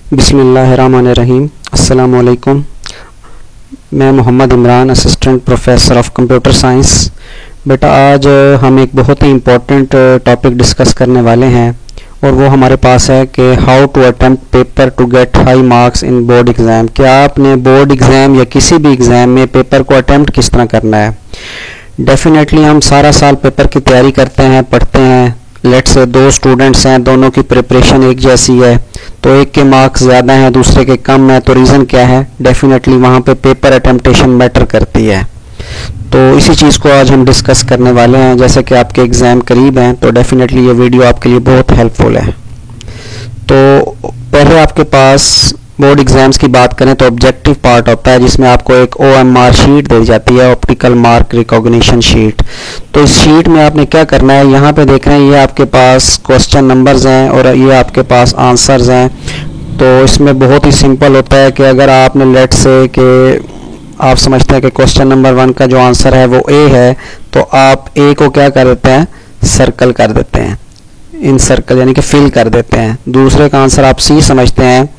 बिस्मिल्लाहिर्रहमानिर्रहीम। अस्सलामुअलैकुम। मैं Mohammad Imran, assistant professor of computer science. बेटा, आज हम एक बहुत ही इम्पोर्टेंट टॉपिक डिस्कस करने वाले हैं और वो हमारे पास है कि how to attempt paper to get high marks in board exam. क्या आपने बोर्ड एग्ज़ाम या किसी भी एग्ज़ाम में पेपर को अटेम्प्ट किस तरह करना है। डेफिनेटली हम सारा साल पेपर की तैयारी करते हैं, पढ़ते हैं। लेट्स से दो स्टूडेंट्स हैं, दोनों की प्रिपरेशन एक जैसी है, तो एक के मार्क्स ज़्यादा हैं, दूसरे के कम है, तो रीज़न क्या है? डेफिनेटली वहाँ पे पेपर अटेम्प्टेशन मैटर करती है। तो इसी चीज़ को आज हम डिस्कस करने वाले हैं। जैसे कि आपके एग्ज़ाम करीब हैं, तो डेफिनेटली ये वीडियो आपके लिए बहुत हेल्पफुल है। तो पहले आपके पास बोर्ड एग्ज़ाम्स की बात करें तो ऑब्जेक्टिव पार्ट होता है, जिसमें आपको एक OMR शीट दी जाती है, ऑप्टिकल मार्क रिकॉग्निशन शीट। तो इस शीट में आपने क्या करना है, यहाँ पे देख रहे हैं ये आपके पास क्वेश्चन नंबर्स हैं और ये आपके पास आंसर्स हैं। तो इसमें बहुत ही सिंपल होता है कि अगर आपने लेट से कि आप समझते हैं कि क्वेश्चन नंबर 1 का जो आंसर है वो A है, तो आप A को क्या कर देते हैं, सर्कल कर देते हैं, इन सर्कल यानी कि फिल कर देते हैं। दूसरे का आंसर आप C समझते हैं,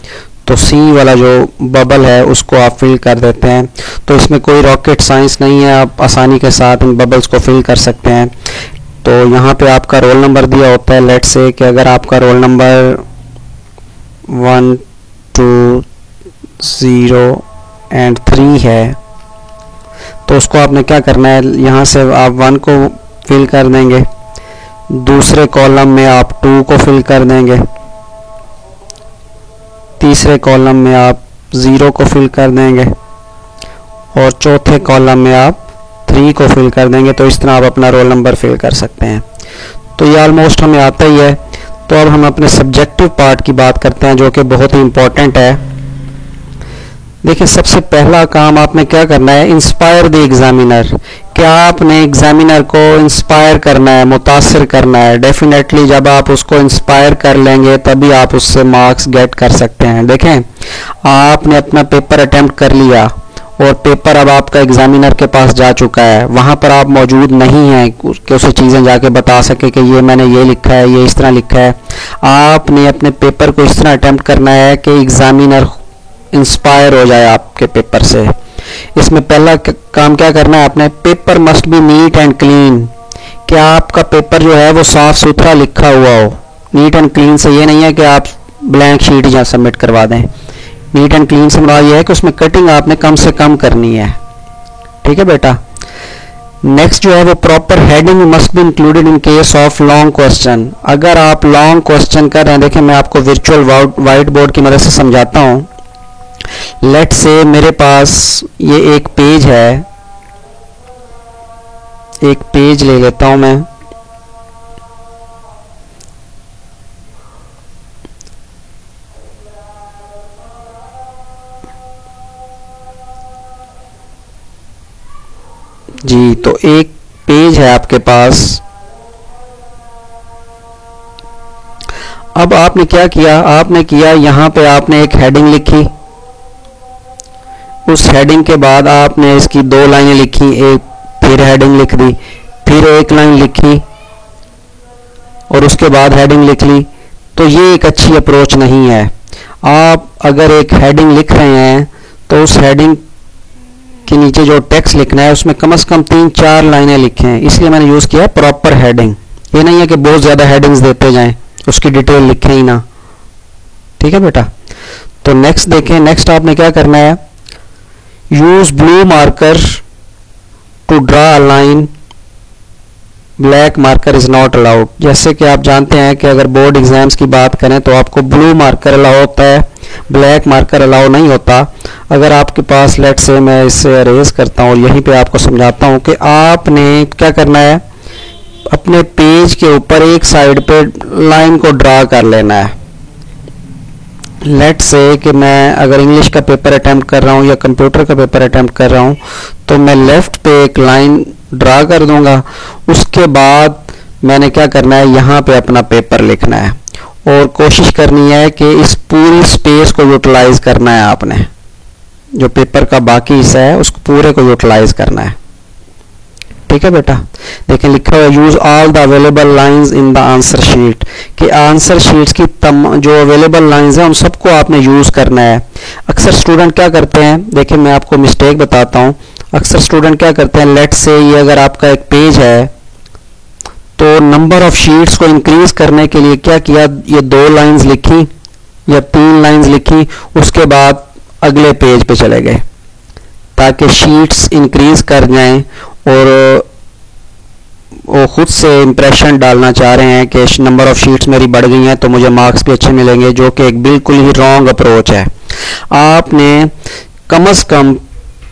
तो C वाला जो बबल है उसको आप फिल कर देते हैं। तो इसमें कोई रॉकेट साइंस नहीं है, आप आसानी के साथ इन बबल्स को फिल कर सकते हैं। तो यहाँ पे आपका रोल नंबर दिया होता है। लेट से कि अगर आपका रोल नंबर 1 2 0 एंड 3 है, तो उसको आपने क्या करना है, यहाँ से आप 1 को फिल कर देंगे, दूसरे कॉलम में आप 2 को फिल कर देंगे, तीसरे कॉलम में आप 0 को फिल कर देंगे और चौथे कॉलम में आप 3 को फिल कर देंगे। तो इस तरह आप अपना रोल नंबर फिल कर सकते हैं। तो ये ऑलमोस्ट हमें आता ही है। तो अब हम अपने सब्जेक्टिव पार्ट की बात करते हैं, जो कि बहुत ही इम्पोर्टेंट है। देखिए, सबसे पहला काम आपने क्या करना है, इंस्पायर द एग्जामिनर। क्या आपने एग्जामिनर को इंस्पायर करना है, मुतासिर करना है। डेफिनेटली जब आप उसको इंस्पायर कर लेंगे तभी आप उससे मार्क्स गेट कर सकते हैं। देखें, आपने अपना पेपर अटेम्प्ट कर लिया और पेपर अब आपका एग्जामिनर के पास जा चुका है। वहाँ पर आप मौजूद नहीं हैं कि उसे चीज़ें जाके बता सके कि ये मैंने ये लिखा है, ये इस तरह लिखा है। आपने अपने पेपर को इस तरह अटेम्प्ट करना है कि एग्जामिनर इंस्पायर हो जाए आपके पेपर से। इसमें पहला काम क्या करना है आपने, paper must be neat and clean. क्या आपका पेपर जो है वो साफ सुथरा लिखा हुआ हो। नीट एंड क्लीन से ये नहीं है कि आप ब्लैंक शीट या सबमिट करवा दें। नीट एंड क्लीन से मुराद ये है कि उसमें कटिंग आपने कम से कम करनी है। ठीक है बेटा। नेक्स्ट जो है वो proper heading must be included in case of long question. अगर आप लॉन्ग क्वेश्चन कर रहे हैं, देखिए मैं आपको वर्चुअल व्हाइट बोर्ड की मदद से समझाता हूँ। लेट से मेरे पास ये एक पेज है, एक पेज ले लेता हूं मैं। जी, तो एक पेज है आपके पास। अब आपने क्या किया, आपने किया यहां पे आपने एक हेडिंग लिखी। उस हेडिंग के बाद आपने इसकी 2 लाइनें लिखी, एक फिर हेडिंग लिख दी, फिर एक लाइन लिखी और उसके बाद हेडिंग लिख ली। तो ये एक अच्छी अप्रोच नहीं है। आप अगर एक हेडिंग लिख रहे हैं तो उस हेडिंग के नीचे जो टेक्स्ट लिखना है उसमें कम से कम 3-4 लाइनें लिखें। इसलिए मैंने यूज़ किया प्रॉपर हेडिंग। ये नहीं है कि बहुत ज़्यादा हेडिंग्स देते जाएं, उसकी डिटेल लिखें ही ना। ठीक है बेटा। तो नेक्स्ट देखें, नेक्स्ट आपने क्या करना है, use blue marker to draw a line, black marker is not allowed. जैसे कि आप जानते हैं कि अगर बोर्ड एग्जाम्स की बात करें तो आपको ब्लू मार्कर अलाउ होता है, ब्लैक मार्कर अलाउ नहीं होता। अगर आपके पास लेट से मैं इससे अरेज करता हूँ और यहीं पे आपको समझाता हूँ कि आपने क्या करना है, अपने पेज के ऊपर एक साइड पे लाइन को ड्रा कर लेना है। लेट से कि मैं अगर इंग्लिश का पेपर अटेम्प्ट कर रहा हूँ या कंप्यूटर का पेपर अटेम्प्ट कर रहा हूँ, तो मैं लेफ्ट पे एक लाइन ड्रा कर दूंगा। उसके बाद मैंने क्या करना है, यहाँ पे अपना पेपर लिखना है और कोशिश करनी है कि इस पूरी स्पेस को यूटिलाइज करना है। आपने जो पेपर का बाकी हिस्सा है उसको पूरे को यूटिलाइज करना है। ठीक है बेटा, देखिए लिखा हुआ use all the available lines in the answer sheet, कि आंसर शीट्स की जो अवेलेबल लाइंस हैं उन सबको आपने यूज करना है। अक्सर स्टूडेंट क्या करते हैं, देखिए मैं आपको मिस्टेक बताता हूँ, अक्सर स्टूडेंट क्या करते हैं, लेट्स से ये अगर आपका एक पेज है तो नंबर ऑफ शीट्स को इंक्रीज करने के लिए क्या किया, ये 2 लाइंस लिखी या 3 लाइंस लिखी, उसके बाद अगले पेज पे चले गए ताकि शीट्स इंक्रीज कर जाएं, और वो खुद से इंप्रेशन डालना चाह रहे हैं कि नंबर ऑफ शीट्स मेरी बढ़ गई हैं तो मुझे मार्क्स भी अच्छे मिलेंगे, जो कि एक बिल्कुल ही रॉन्ग अप्रोच है। आपने कम से कम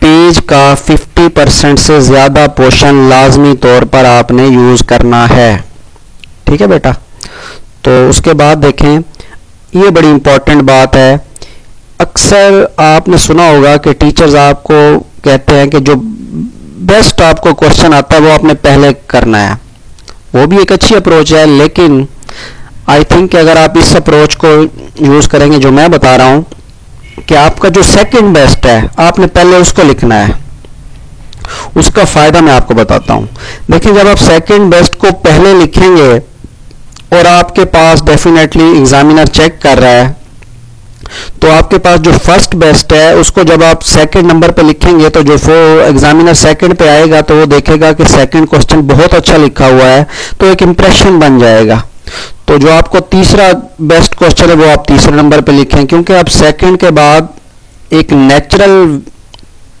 पेज का 50% से ज़्यादा पोर्शन लाजमी तौर पर आपने यूज़ करना है। ठीक है बेटा, तो उसके बाद देखें, ये बड़ी इंपॉर्टेंट बात है। अक्सर आपने सुना होगा कि टीचर्स आपको कहते हैं कि जो बेस्ट आपको क्वेश्चन आता है वो आपने पहले करना है। वो भी एक अच्छी अप्रोच है, लेकिन आई थिंक कि अगर आप इस अप्रोच को यूज़ करेंगे जो मैं बता रहा हूँ, कि आपका जो सेकंड बेस्ट है आपने पहले उसको लिखना है। उसका फ़ायदा मैं आपको बताता हूँ। देखिए, जब आप सेकंड बेस्ट को पहले लिखेंगे और आपके पास डेफिनेटली एग्जामिनर चेक कर रहा है, तो आपके पास जो फर्स्ट बेस्ट है उसको जब आप सेकंड नंबर पे लिखेंगे तो जो एग्जामिनर सेकंड पे आएगा तो वो देखेगा कि सेकंड क्वेश्चन बहुत अच्छा लिखा हुआ है, तो एक इंप्रेशन बन जाएगा। तो जो आपको तीसरा बेस्ट क्वेश्चन है वो आप तीसरे नंबर पे लिखें, क्योंकि आप सेकंड के बाद एक नेचुरल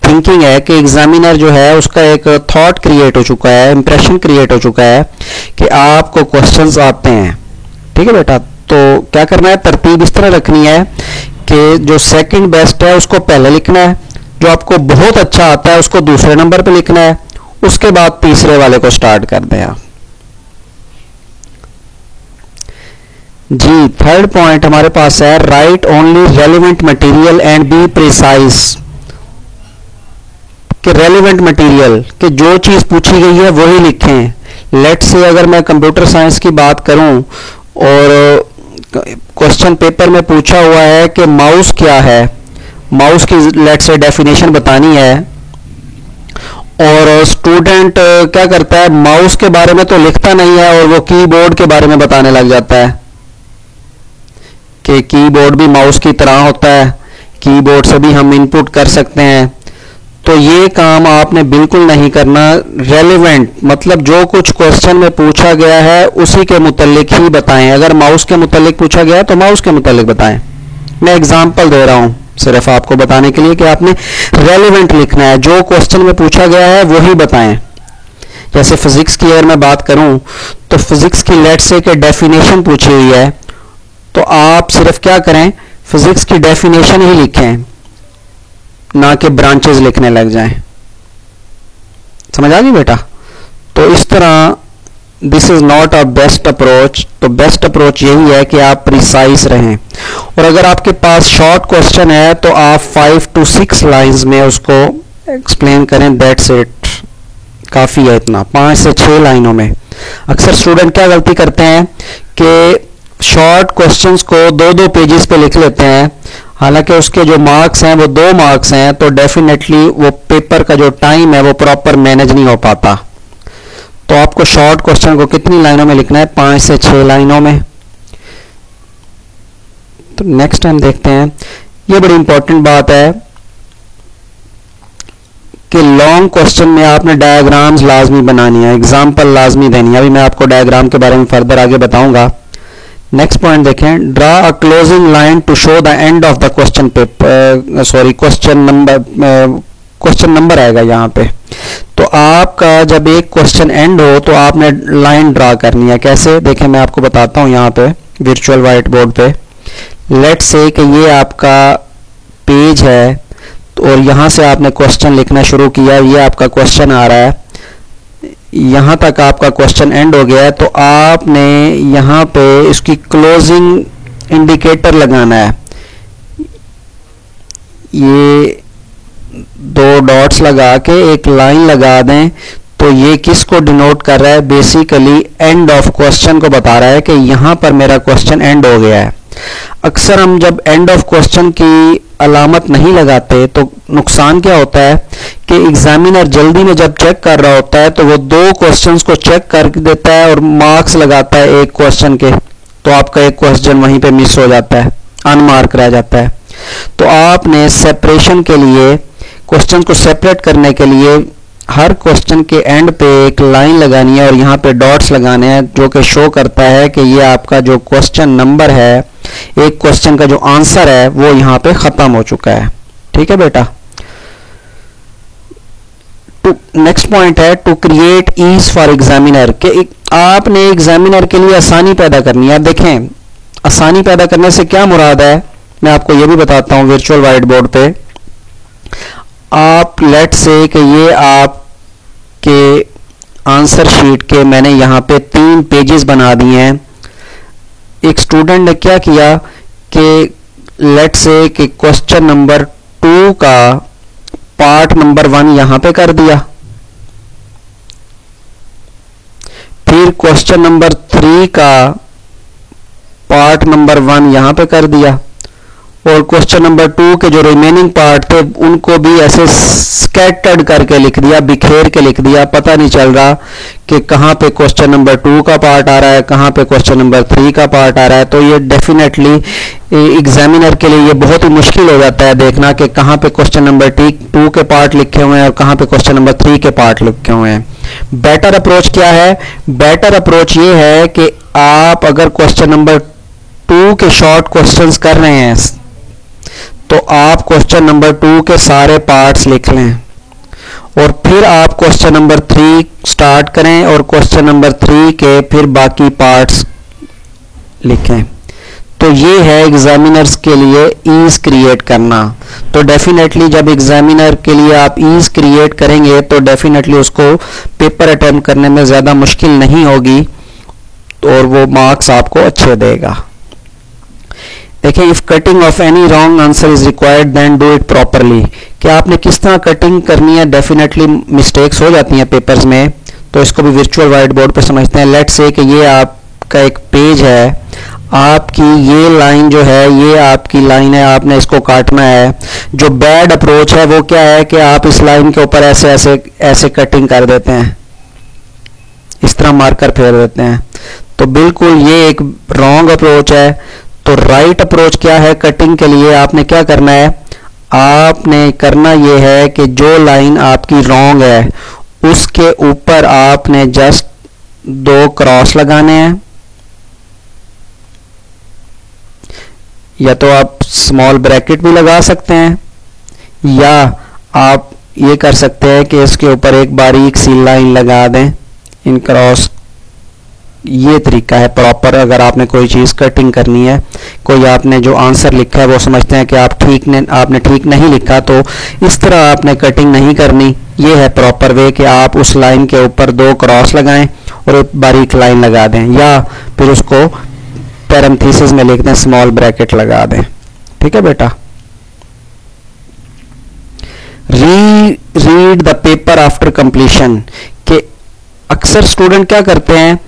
थिंकिंग है कि एग्जामिनर जो है उसका एक थॉट क्रिएट हो चुका है, इंप्रेशन क्रिएट हो चुका है कि आपको क्वेश्चंस आते हैं। ठीक है बेटा, तो क्या करना है, तरतीब इस तरह रखनी है कि जो सेकंड बेस्ट है उसको पहले लिखना है, जो आपको बहुत अच्छा आता है उसको दूसरे नंबर पे लिखना है, उसके बाद तीसरे वाले को स्टार्ट कर दें आप। जी, थर्ड पॉइंट हमारे पास है, right only relevant material and be precise. कि रेलिवेंट मटेरियल, कि जो चीज पूछी गई है वही लिखें। लेट्स से अगर मैं कंप्यूटर साइंस की बात करूं और क्वेश्चन पेपर में पूछा हुआ है कि माउस क्या है, माउस की लेट्स से डेफिनेशन बतानी है, और स्टूडेंट क्या करता है, माउस के बारे में तो लिखता नहीं है और वो कीबोर्ड के बारे में बताने लग जाता है कि कीबोर्ड भी माउस की तरह होता है, कीबोर्ड से भी हम इनपुट कर सकते हैं। तो ये काम आपने बिल्कुल नहीं करना। रेलेवेंट मतलब जो कुछ क्वेश्चन में पूछा गया है उसी के मुतालिक ही बताएं। अगर माउस के मुतालिक पूछा गया है तो माउस के मुतालिक बताएं। मैं एग्जांपल दे रहा हूं सिर्फ आपको बताने के लिए कि आपने रेलेवेंट लिखना है, जो क्वेश्चन में पूछा गया है वही बताएं। जैसे फिजिक्स की अगर मैं बात करूं तो फिजिक्स की लेट्स से कि डेफिनेशन पूछी हुई है, तो आप सिर्फ क्या करें, फिजिक्स की डेफिनेशन ही लिखें, ना कि ब्रांचेस लिखने लग जाएं। समझ आ गई बेटा? तो इस तरह this is not a best approach. तो बेस्ट अप्रोच यही है कि आप प्रिसाइज रहें, और अगर आपके पास शॉर्ट क्वेश्चन है तो आप 5 to 6 लाइंस में उसको एक्सप्लेन करें, दैट्स इट, काफ़ी है इतना, 5 से 6 लाइनों में। अक्सर स्टूडेंट क्या गलती करते हैं कि शॉर्ट क्वेश्चंस को 2-2 पेजेस पे लिख लेते हैं, हालांकि उसके जो मार्क्स हैं वो 2 मार्क्स हैं, तो डेफिनेटली वो पेपर का जो टाइम है वो प्रॉपर मैनेज नहीं हो पाता। तो आपको शॉर्ट क्वेश्चन को कितनी लाइनों में लिखना है, 5 से 6 लाइनों में। तो नेक्स्ट टाइम देखते हैं, ये बड़ी इंपॉर्टेंट बात है कि लॉन्ग क्वेश्चन में आपने डायग्राम्स लाजमी बनानी है, एग्जाम्पल लाजमी देनी है। अभी मैं आपको डायग्राम के बारे में फर्दर आगे बताऊंगा। नेक्स्ट पॉइंट देखें, draw a closing line to show the end of the question paper, sorry question number आएगा यहाँ पे। तो आपका जब एक क्वेश्चन एंड हो तो आपने लाइन ड्रा करनी है। कैसे, देखें मैं आपको बताता हूँ यहाँ पे वर्चुअल वाइट बोर्ड पे। लेट्स से कि ये आपका पेज है और यहाँ से आपने क्वेश्चन लिखना शुरू किया, ये आपका क्वेश्चन आ रहा है, यहाँ तक आपका क्वेश्चन एंड हो गया है, तो आपने यहाँ पे इसकी क्लोजिंग इंडिकेटर लगाना है। ये 2 डॉट्स लगा के एक लाइन लगा दें, तो ये किसको डिनोट कर रहा है, बेसिकली एंड ऑफ क्वेश्चन को बता रहा है कि यहाँ पर मेरा क्वेश्चन एंड हो गया है। अक्सर हम जब एंड ऑफ क्वेश्चन की अलामत नहीं लगाते तो नुकसान क्या होता है कि एग्जामिनर जल्दी में जब चेक कर रहा होता है तो वो 2 क्वेश्चंस को चेक कर देता है और मार्क्स लगाता है एक क्वेश्चन के, तो आपका एक क्वेश्चन वहीं पे मिस हो जाता है, अनमार्क रह जाता है। तो आपने सेपरेशन के लिए, क्वेश्चन को सेपरेट करने के लिए हर क्वेश्चन के एंड पे एक लाइन लगानी है और यहाँ पे डॉट्स लगाने हैं, जो कि शो करता है कि ये आपका जो क्वेश्चन नंबर है, एक क्वेश्चन का जो आंसर है वो यहाँ पे खत्म हो चुका है। ठीक है बेटा। नेक्स्ट पॉइंट है to create ease for examiner, कि आपने एग्जामिनर के लिए आसानी पैदा करनी है। आप देखें, आसानी पैदा करने से क्या मुराद है, मैं आपको ये भी बताता हूँ। वर्चुअल वाइट बोर्ड पे आप लेट से कि ये आपके आंसर शीट के मैंने यहाँ पे 3 पेजेस बना दिए हैं। एक स्टूडेंट ने क्या किया कि लेट से कि क्वेश्चन नंबर 2 का पार्ट नंबर 1 यहां पे कर दिया, फिर क्वेश्चन नंबर 3 का पार्ट नंबर 1 यहां पे कर दिया, और क्वेश्चन नंबर 2 के जो रिमेनिंग पार्ट थे उनको भी ऐसे स्कैटर्ड करके लिख दिया, बिखेर के लिख दिया। पता नहीं चल रहा कि कहां पे क्वेश्चन नंबर 2 का पार्ट आ रहा है, कहां पे क्वेश्चन नंबर 3 का पार्ट आ रहा है। तो ये डेफिनेटली एग्जामिनर के लिए ये बहुत ही मुश्किल हो जाता है देखना कि कहां पे क्वेश्चन नंबर 2 के पार्ट लिखे हुए हैं और कहां पे क्वेश्चन नंबर 3 के पार्ट लिखे हुए हैं। बेटर अप्रोच क्या है? बेटर अप्रोच ये है कि आप अगर क्वेश्चन नंबर 2 के शॉर्ट क्वेश्चंस कर रहे हैं तो आप क्वेश्चन नंबर 2 के सारे पार्ट्स लिख लें और फिर आप क्वेश्चन नंबर 3 स्टार्ट करें और क्वेश्चन नंबर 3 के फिर बाकी पार्ट्स लिखें। तो ये है एग्जामिनर्स के लिए ईज क्रिएट करना। तो डेफिनेटली जब एग्जामिनर के लिए आप ईज क्रिएट करेंगे तो डेफिनेटली उसको पेपर अटेम्प्ट करने में ज़्यादा मुश्किल नहीं होगी और वो मार्क्स आपको अच्छे देगा। देखिए, if cutting of any wrong answer is required then do it properly, कि आपने किस तरह कटिंग करनी है। डेफिनेटली मिस्टेक्स हो जाती हैं पेपर्स में, तो इसको भी वर्चुअल वाइट बोर्ड पे समझते हैं। लेट्स से कि ये आपका एक पेज है, आपकी ये लाइन जो है ये आपकी लाइन है, आपने इसको काटना है। जो बैड अप्रोच है वो क्या है कि आप इस लाइन के ऊपर ऐसे ऐसे ऐसे कटिंग कर देते हैं, इस तरह मार्कर फेर देते हैं। तो बिल्कुल ये एक रॉन्ग अप्रोच है। तो राइट अप्रोच क्या है कटिंग के लिए? आपने क्या करना है, आपने करना ये है कि जो लाइन आपकी रॉन्ग है उसके ऊपर आपने जस्ट 2 क्रॉस लगाने हैं, या तो आप स्मॉल ब्रैकेट भी लगा सकते हैं, या आप ये कर सकते हैं कि इसके ऊपर एक बारीक सी लाइन लगा दें इन क्रॉस। ये तरीका है प्रॉपर अगर आपने कोई चीज़ कटिंग करनी है। कोई आपने जो आंसर लिखा है वो समझते हैं कि आपने ठीक नहीं लिखा, तो इस तरह आपने कटिंग नहीं करनी। ये है प्रॉपर वे कि आप उस लाइन के ऊपर 2 क्रॉस लगाएं और एक बारीक लाइन लगा दें, या फिर उसको पैरेंथेसिस में लिख दें, स्मॉल ब्रैकेट लगा दें। ठीक है बेटा। Read the paper after completion, कि अक्सर स्टूडेंट क्या करते हैं,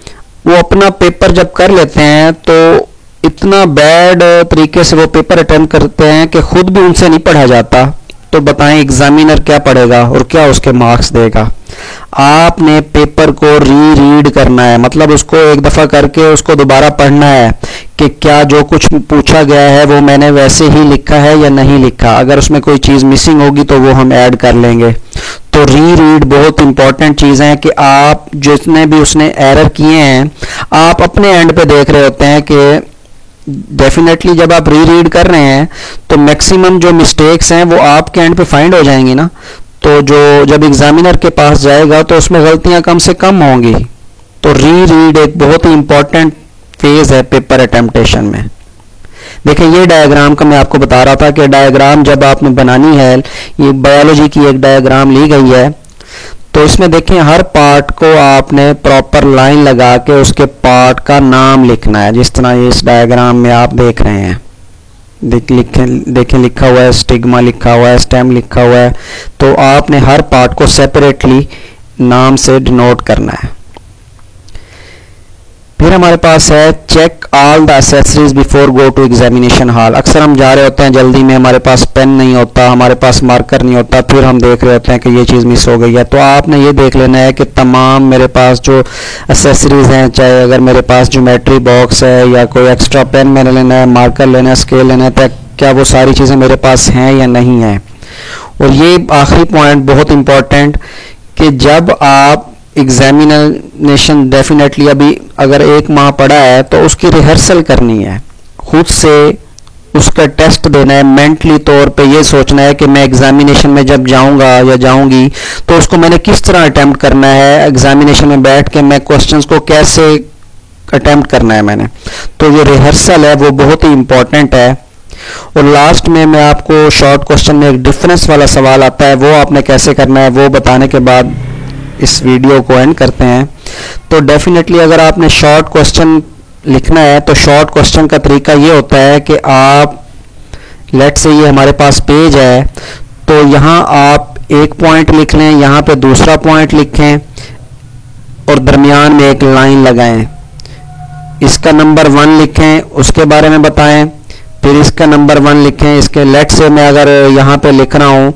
वो अपना पेपर जब कर लेते हैं तो इतना बैड तरीके से वो पेपर अटेम्प्ट करते हैं कि खुद भी उनसे नहीं पढ़ा जाता। तो बताएं एग्जामिनर क्या पढ़ेगा और क्या उसके मार्क्स देगा? आपने पेपर को रीड करना है, मतलब उसको एक दफ़ा करके उसको दोबारा पढ़ना है कि क्या जो कुछ पूछा गया है वो मैंने वैसे ही लिखा है या नहीं लिखा। अगर उसमें कोई चीज़ मिसिंग होगी तो वो हम ऐड कर लेंगे। तो रीड बहुत इंपॉर्टेंट चीज़ है कि आप जितने भी उसने एरर किए हैं आप अपने एंड पे देख रहे होते हैं कि डेफिनेटली जब आप रीड कर रहे हैं तो मैक्सिमम जो मिस्टेक्स हैं वो आपके एंड पे फाइंड हो जाएंगी ना। तो जो जब एग्जामिनर के पास जाएगा तो उसमें गलतियां कम से कम होंगी। तो रीड एक बहुत ही इंपॉर्टेंट फेज है पेपर अटेम्प्टेशन में। देखिए, ये डायग्राम का मैं आपको बता रहा था कि डायग्राम जब आपने बनानी है, ये बायोलॉजी की एक डायग्राम ली गई है, तो इसमें देखें हर पार्ट को आपने प्रॉपर लाइन लगा के उसके पार्ट का नाम लिखना है, जिस तरह इस डायग्राम में आप देख रहे हैं। देखें लिखा हुआ है, स्टिग्मा लिखा हुआ है, स्टेम लिखा हुआ है। तो आपने हर पार्ट को सेपरेटली नाम से डिनोट करना है। फिर हमारे पास है check all the accessories before go to examination hall. अक्सर हम जा रहे होते हैं जल्दी में, हमारे पास पेन नहीं होता, हमारे पास मार्कर नहीं होता, फिर हम देख रहे होते हैं कि ये चीज़ मिस हो गई है। तो आपने ये देख लेना है कि तमाम मेरे पास जो एसेसरीज हैं, चाहे अगर मेरे पास ज्योमेट्री बॉक्स है या कोई एक्स्ट्रा पेन मैंने लेना है, मार्कर लेना है, स्केल लेना है, तो क्या वो सारी चीज़ें मेरे पास हैं या नहीं हैं। और ये आखिरी पॉइंट बहुत इम्पॉर्टेंट कि जब आप एग्जामिनेशन डेफिनेटली अभी अगर 1 माह पड़ा है तो उसकी रिहर्सल करनी है, खुद से उसका टेस्ट देना है, मेंटली तौर पे ये सोचना है कि मैं एग्जामिनेशन में जब जाऊंगा या जाऊंगी तो उसको मैंने किस तरह अटेम्प्ट करना है, एग्जामिनेशन में बैठ के मैं क्वेश्चंस को कैसे अटेम्प्ट करना है मैंने। तो ये रिहर्सल है वो बहुत ही इंपॉर्टेंट है। और लास्ट में मैं आपको शॉर्ट क्वेश्चन में एक डिफरेंस वाला सवाल आता है, वो आपने कैसे करना है वो बताने के बाद इस वीडियो को एंड करते हैं। तो डेफिनेटली अगर आपने शॉर्ट क्वेश्चन लिखना है तो शॉर्ट क्वेश्चन का तरीका ये होता है कि आप लेट्स से ये हमारे पास पेज है, तो यहाँ आप एक पॉइंट लिख लें, यहाँ पे दूसरा पॉइंट लिखें और दरमियान में एक लाइन लगाएं, इसका नंबर 1 लिखें, उसके बारे में बताएं, फिर इसका नंबर 1 लिखें। इसके लेट्स से मैं अगर यहाँ पे लिख रहा हूँ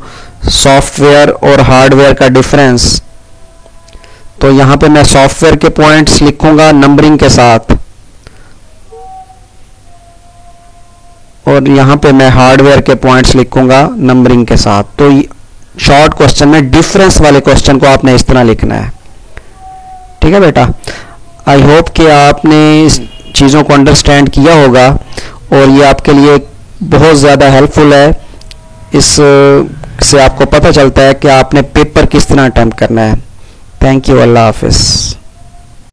सॉफ्टवेयर और हार्डवेयर का डिफरेंस, तो यहाँ पे मैं सॉफ्टवेयर के पॉइंट्स लिखूंगा नंबरिंग के साथ और यहाँ पे मैं हार्डवेयर के पॉइंट्स लिखूंगा नंबरिंग के साथ। तो शॉर्ट क्वेश्चन में डिफरेंस वाले क्वेश्चन को आपने इस तरह लिखना है। ठीक है बेटा, आई होप कि आपने इस चीज़ों को अंडरस्टैंड किया होगा और ये आपके लिए बहुत ज़्यादा हेल्पफुल है। इस से आपको पता चलता है कि आपने पेपर किस तरह अटेम्प्ट करना है। थैंक यू, अल्लाह हाफिज़।